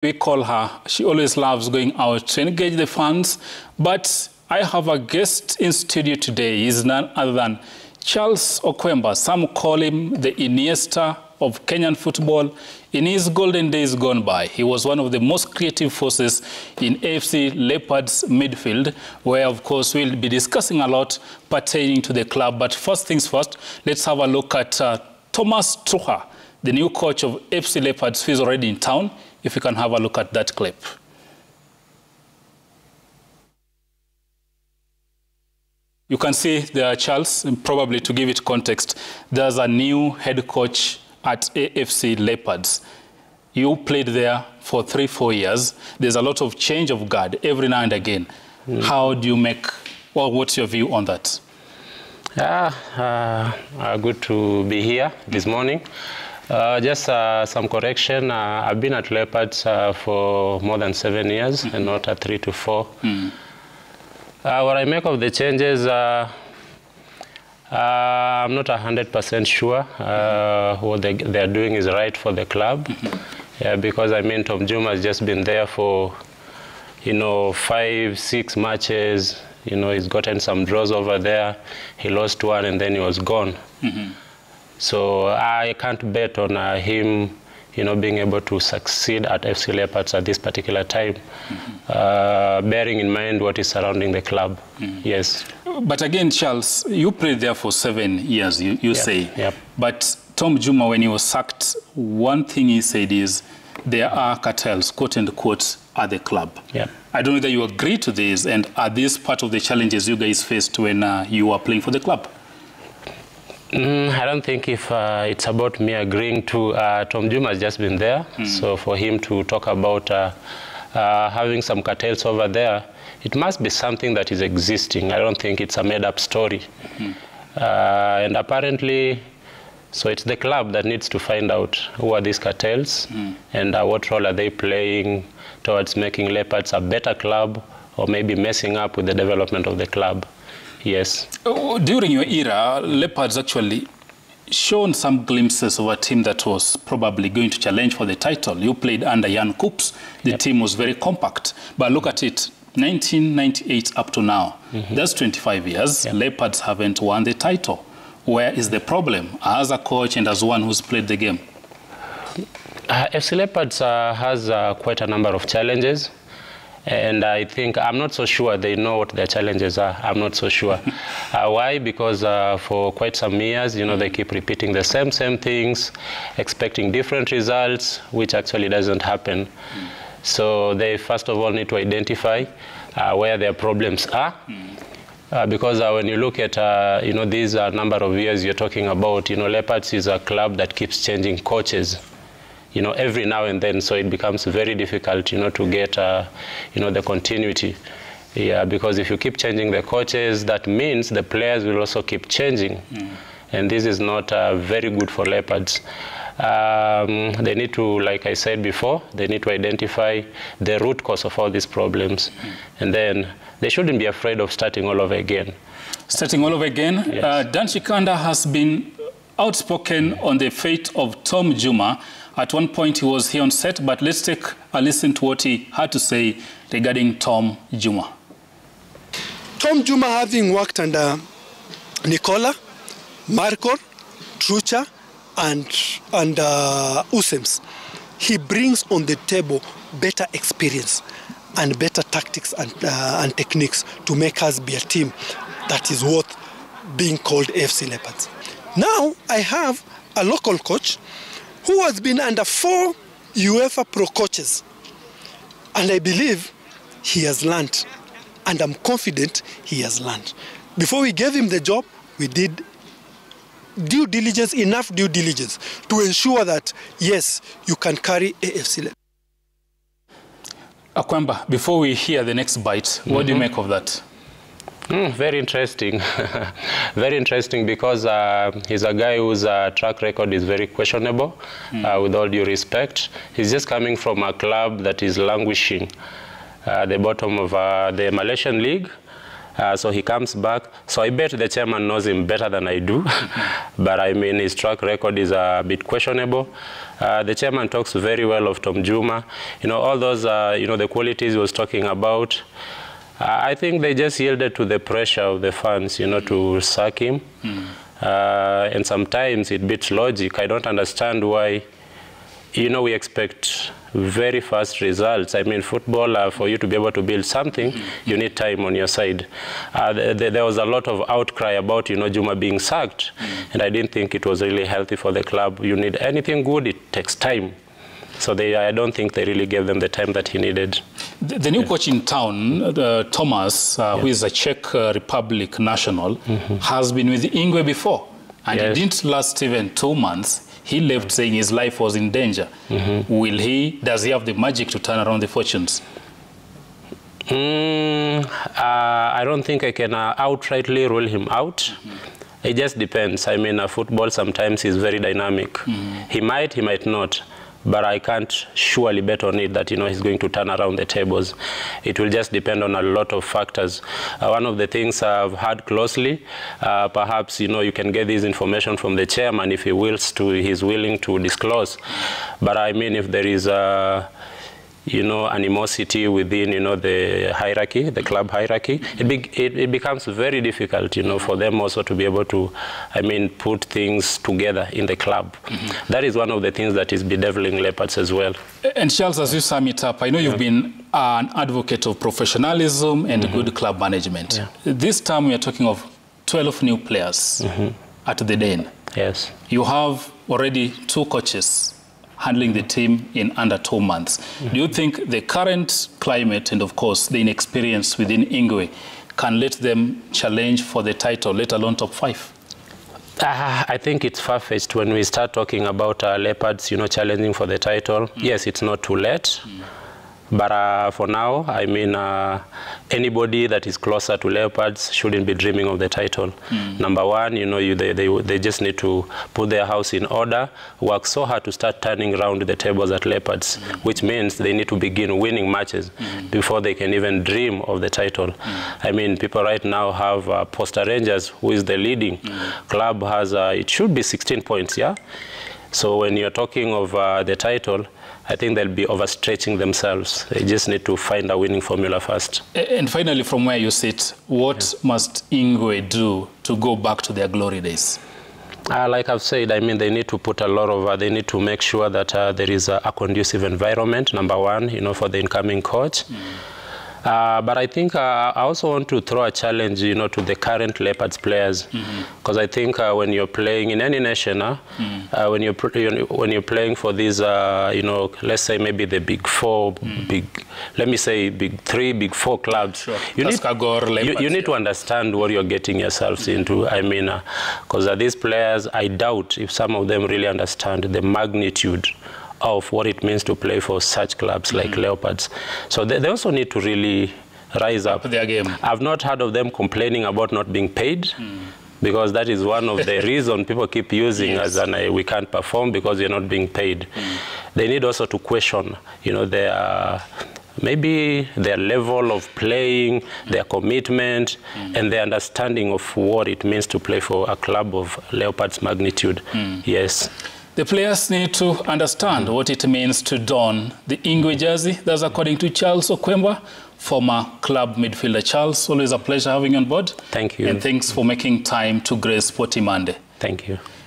We call her. She always loves going out to engage the fans. But I have a guest in studio today. He's none other than Charles Okwemba. Some call him the Iniesta of Kenyan football. In his golden days gone by, he was one of the most creative forces in AFC Leopard's midfield, where, of course, we'll be discussing a lot pertaining to the club. But first things first, let's have a look at Thomas Tuchel, the new coach of AFC Leopards, who is already in town. If you can have a look at that clip. You can see there, Charles, probably to give it context, there's a new head coach at AFC Leopards. You played there for 3-4 years. There's a lot of change of guard every now and again. How do you make, well, what's your view on that? Good to be here this morning. Just some correction. I've been at Leopards for more than 7 years and not at 3 to 4. What I make of the changes, I'm not 100% sure what they're doing is right for the club. Because I mean, Tom Juma has just been there for, 5-6 matches. He's gotten some draws over there. He lost one and then he was gone. So I can't bet on him, being able to succeed at FC Leopards at this particular time, bearing in mind what is surrounding the club. Yes. But again, Charles, you played there for 7 years, you say. Yep. But Tom Juma, when he was sacked, one thing he said is there are cartels, quote unquote, at the club. Yep. I don't know whether you agree to this, and are these part of the challenges you guys faced when you were playing for the club? I don't think if it's about me agreeing to. Tom Juma has just been there, so for him to talk about having some cartels over there, it must be something that is existing. I don't think it's a made-up story. And apparently, so it's the club that needs to find out who are these cartels and what role are they playing towards making Leopards a better club or maybe messing up with the development of the club. Yes. During your era, Leopards actually shown some glimpses of a team that was probably going to challenge for the title. You played under Jan Coops. The team was very compact. But look at it, 1998 up to now. That's 25 years. Leopards haven't won the title. Where is the problem as a coach and as one who's played the game? FC Leopards has quite a number of challenges. And I think, I'm not so sure they know what their challenges are. I'm not so sure. Why? Because for quite some years, they keep repeating the same things, expecting different results, which actually doesn't happen. So they first of all need to identify where their problems are. Because when you look at, these number of years you're talking about, Leopards is a club that keeps changing coaches. Every now and then, so it becomes very difficult, to get, the continuity. Because if you keep changing the coaches, that means the players will also keep changing. And this is not very good for Leopards. They need to, like I said before, they need to identify the root cause of all these problems. And then they shouldn't be afraid of starting all over again. Starting all over again? Yes. Dan Shikanda has been outspoken on the fate of Tom Juma. At one point, he was here on set, but let's take a listen to what he had to say regarding Tom Juma. Tom Juma, having worked under Nicola, Marco, Trucha, and Usems, he brings on the table better experience and better tactics and techniques to make us be a team that is worth being called AFC Leopards. Now, I have a local coach who has been under 4 UEFA Pro coaches. And I believe he has learned. And I'm confident he has learned. Before we gave him the job, we did due diligence, enough due diligence to ensure that, yes, you can carry AFC Leopards. Okwemba, before we hear the next bite, what do you make of that? Very interesting. Very interesting because he's a guy whose track record is very questionable, with all due respect. He's just coming from a club that is languishing at the bottom of the Malaysian League. So he comes back. So I bet the chairman knows him better than I do. But I mean, his track record is a bit questionable. The chairman talks very well of Tom Juma. You know, all those, you know, the qualities he was talking about. I think they just yielded to the pressure of the fans, you know, to sack him. And sometimes it beats logic. I don't understand why, you know, we expect very fast results. I mean, football, for you to be able to build something, you need time on your side. There was a lot of outcry about, you know, Juma being sacked, and I didn't think it was really healthy for the club. You need anything good, it takes time. So I don't think they really gave them the time that he needed. The new coach in town, Thomas, who is a Czech Republic national, has been with Ingwe before, and he didn't last even 2 months. He left saying his life was in danger. Does he have the magic to turn around the fortunes? I don't think I can outrightly rule him out. It just depends. I mean, football sometimes is very dynamic. He might not. But I can't surely bet on it that, you know, he's going to turn around the tables. It will just depend on a lot of factors. One of the things I've heard closely, perhaps, you know, you can get this information from the chairman if he's willing to disclose. But I mean, if there is you know, animosity within, you know, the hierarchy, the club hierarchy, it becomes very difficult, you know, for them also to be able to, I mean, put things together in the club. That is one of the things that is bedeviling Leopards as well. And Charles, as you sum it up, I know you've been an advocate of professionalism and good club management. This time we are talking of 12 new players at the Den. Yes. You have already 2 coaches handling the team in under 2 months. Do you think the current climate and, of course, the inexperience within Ingwe can let them challenge for the title, let alone top 5? I think it's far-fetched when we start talking about Leopards, you know, challenging for the title. Yes, it's not too late. But for now, I mean, anybody that is closer to Leopards shouldn't be dreaming of the title. Number one, you know, they just need to put their house in order, work so hard to start turning around the tables at Leopards, which means they need to begin winning matches before they can even dream of the title. I mean, people right now have Posta Rangers, who is the leading club, has, it should be 16 points, yeah? So when you're talking of the title, I think they'll be overstretching themselves. They just need to find a winning formula first. And finally, from where you sit, what must Ingwe do to go back to their glory days? Like I've said, I mean, they need to put a lot of, they need to make sure that there is a conducive environment, number one, you know, for the incoming coach. But I think I also want to throw a challenge, you know, to the current Leopards players, because I think when you're playing in any nation, when you're playing for these, you know, let's say maybe the big 4, let me say big 3, big 4 clubs, you need to understand what you're getting yourselves into. I mean, because these players, I doubt if some of them really understand the magnitude of what it means to play for such clubs like Leopards. So they also need to really rise up their game. I've not heard of them complaining about not being paid, because that is one of the reasons people keep using as an we can't perform because you're not being paid. They need also to question, you know, their maybe their level of playing, their commitment, and their understanding of what it means to play for a club of Leopards magnitude. Yes. The players need to understand what it means to don the Ingwe jersey. That's according to Charles Okwemba, former club midfielder. Charles, always a pleasure having you on board. Thank you. And thanks for making time to grace Sporty Monday. Thank you.